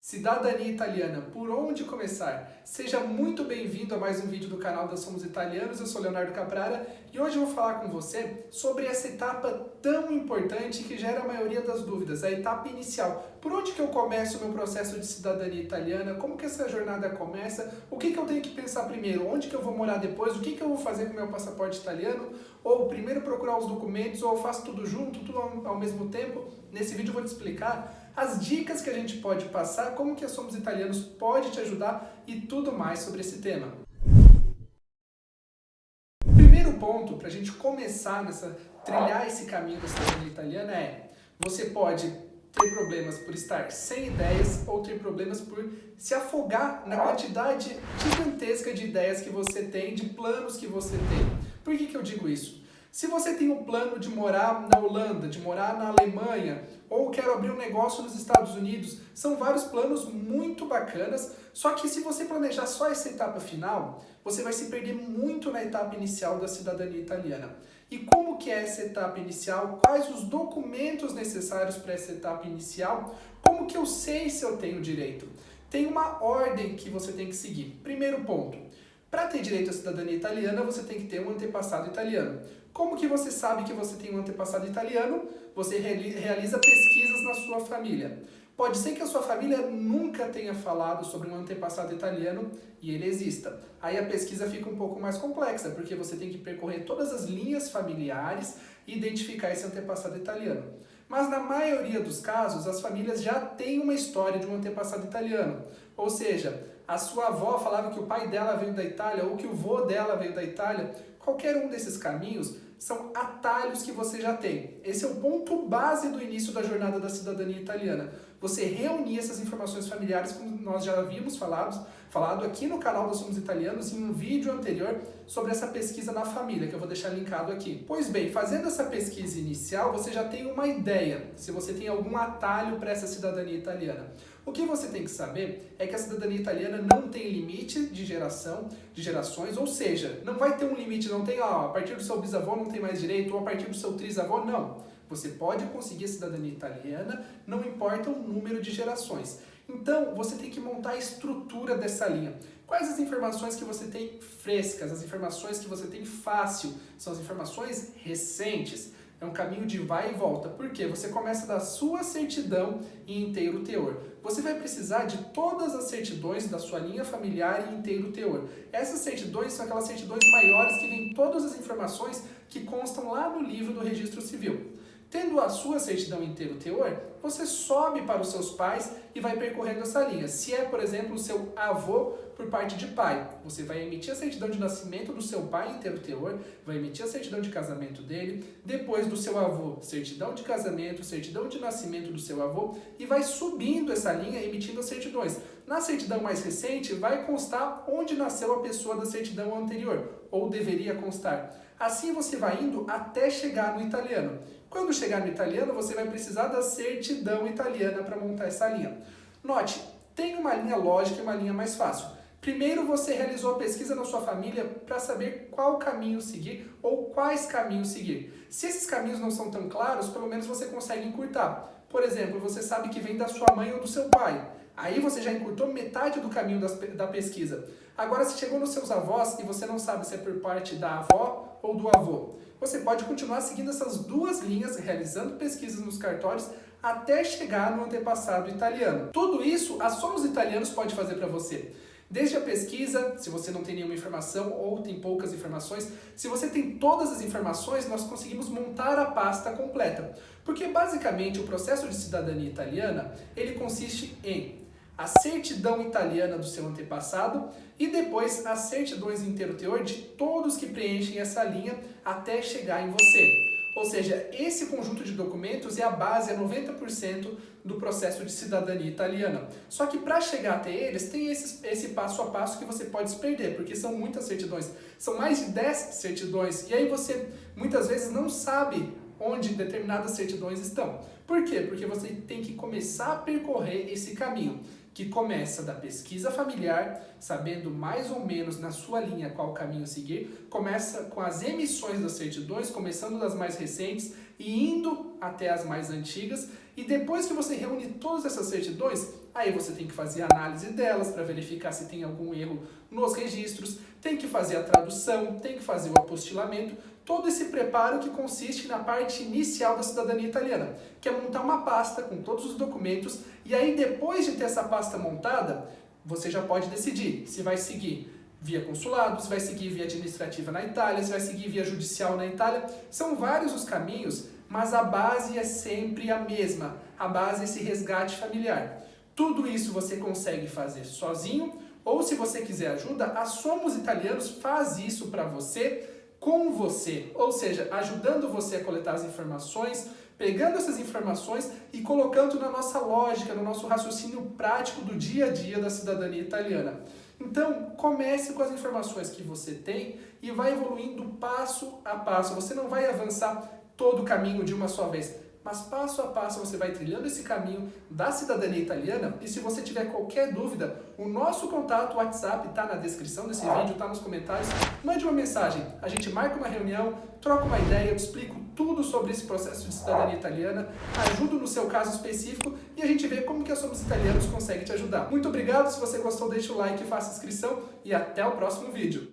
Cidadania italiana, por onde começar? Seja muito bem-vindo a mais um vídeo do canal da Somos Italianos, eu sou Leonardo Caprara e hoje eu vou falar com você sobre essa etapa tão importante que gera a maioria das dúvidas, a etapa inicial. Por onde que eu começo o meu processo de cidadania italiana? Como que essa jornada começa? O que eu tenho que pensar primeiro? Onde que eu vou morar depois? O que eu vou fazer com o meu passaporte italiano? Ou primeiro procurar os documentos, ou eu faço tudo junto, tudo ao mesmo tempo? Nesse vídeo eu vou te explicar as dicas que a gente pode passar, como que a Somos Italianos pode te ajudar e tudo mais sobre esse tema. O primeiro ponto para a gente começar trilhar esse caminho da cidadania italiana é: você pode ter problemas por estar sem ideias ou ter problemas por se afogar na quantidade gigantesca de ideias que você tem, de planos que você tem. Por que eu digo isso? Se você tem um plano de morar na Holanda, de morar na Alemanha, ou quero abrir um negócio nos Estados Unidos, são vários planos muito bacanas, só que se você planejar só essa etapa final, você vai se perder muito na etapa inicial da cidadania italiana. E como que é essa etapa inicial? Quais os documentos necessários para essa etapa inicial? Como que eu sei se eu tenho direito? Tem uma ordem que você tem que seguir. Primeiro ponto: para ter direito à cidadania italiana, você tem que ter um antepassado italiano. Como que você sabe que você tem um antepassado italiano? Você realiza pesquisas na sua família. Pode ser que a sua família nunca tenha falado sobre um antepassado italiano e ele exista. Aí a pesquisa fica um pouco mais complexa, porque você tem que percorrer todas as linhas familiares e identificar esse antepassado italiano. Mas na maioria dos casos, as famílias já têm uma história de um antepassado italiano. Ou seja, a sua avó falava que o pai dela veio da Itália ou que o vô dela veio da Itália. Qualquer um desses caminhos são atalhos que você já tem. Esse é o ponto base do início da jornada da cidadania italiana. Você reunir essas informações familiares, como nós já havíamos falado aqui no canal da Somos Italianos em um vídeo anterior sobre essa pesquisa na família, que eu vou deixar linkado aqui. Pois bem, fazendo essa pesquisa inicial, você já tem uma ideia se você tem algum atalho para essa cidadania italiana. O que você tem que saber é que a cidadania italiana não tem limite de gerações, ou seja, não vai ter um limite, não tem, a partir do seu bisavô não tem mais direito, ou a partir do seu trisavô, não. Você pode conseguir a cidadania italiana, não importa o número de gerações. Então, você tem que montar a estrutura dessa linha. Quais as informações que você tem frescas, as informações que você tem fácil? São as informações recentes. É um caminho de vai e volta. Por quê? Você começa da sua certidão em inteiro teor. Você vai precisar de todas as certidões da sua linha familiar em inteiro teor. Essas certidões são aquelas certidões maiores que vêm todas as informações que constam lá no livro do Registro Civil. Tendo a sua certidão inteiro teor, você sobe para os seus pais e vai percorrendo essa linha. Se é, por exemplo, o seu avô por parte de pai, você vai emitir a certidão de nascimento do seu pai inteiro teor, vai emitir a certidão de casamento dele, depois do seu avô, certidão de casamento, certidão de nascimento do seu avô, e vai subindo essa linha, emitindo as certidões. Na certidão mais recente, vai constar onde nasceu a pessoa da certidão anterior, ou deveria constar. Assim você vai indo até chegar no italiano. Quando chegar no italiano, você vai precisar da certidão italiana para montar essa linha. Note, tem uma linha lógica e uma linha mais fácil. Primeiro, você realizou a pesquisa na sua família para saber qual caminho seguir ou quais caminhos seguir. Se esses caminhos não são tão claros, pelo menos você consegue encurtar. Por exemplo, você sabe que vem da sua mãe ou do seu pai. Aí você já encurtou metade do caminho da pesquisa. Agora, se chegou nos seus avós e você não sabe se é por parte da avó ou do avô, você pode continuar seguindo essas duas linhas, realizando pesquisas nos cartórios, até chegar no antepassado italiano. Tudo isso a Somos Italianos pode fazer para você. Desde a pesquisa, se você não tem nenhuma informação ou tem poucas informações, se você tem todas as informações, nós conseguimos montar a pasta completa. Porque basicamente o processo de cidadania italiana, ele consiste em a certidão italiana do seu antepassado e depois as certidões inteiro teor de todos que preenchem essa linha até chegar em você. Ou seja, esse conjunto de documentos é a base, é 90% do processo de cidadania italiana. Só que para chegar até eles, tem esse passo a passo que você pode se perder, porque são muitas certidões. São mais de 10 certidões, e aí você muitas vezes não sabe onde determinadas certidões estão. Por quê? Porque você tem que começar a percorrer esse caminho, que começa da pesquisa familiar, sabendo mais ou menos na sua linha qual caminho seguir, começa com as emissões das certidões, começando das mais recentes e indo até as mais antigas, e depois que você reúne todas essas certidões, Aí você tem que fazer a análise delas para verificar se tem algum erro nos registros, tem que fazer a tradução, tem que fazer o apostilamento, todo esse preparo que consiste na parte inicial da cidadania italiana, que é montar uma pasta com todos os documentos, e aí depois de ter essa pasta montada, você já pode decidir se vai seguir via consulado, se vai seguir via administrativa na Itália, se vai seguir via judicial na Itália. São vários os caminhos, mas a base é sempre a mesma. A base é esse resgate familiar. Tudo isso você consegue fazer sozinho, ou se você quiser ajuda, a Somos Italianos faz isso para você, com você. Ou seja, ajudando você a coletar as informações, pegando essas informações e colocando na nossa lógica, no nosso raciocínio prático do dia a dia da cidadania italiana. Então, comece com as informações que você tem e vai evoluindo passo a passo. Você não vai avançar todo o caminho de uma só vez, mas passo a passo você vai trilhando esse caminho da cidadania italiana. E se você tiver qualquer dúvida, o nosso contato, o WhatsApp, está na descrição desse vídeo, está nos comentários. Mande uma mensagem, a gente marca uma reunião, troca uma ideia, eu te explico tudo sobre esse processo de cidadania italiana, ajudo no seu caso específico e a gente vê como que a Somos Italianos consegue te ajudar. Muito obrigado, se você gostou deixa o like, faça inscrição e até o próximo vídeo.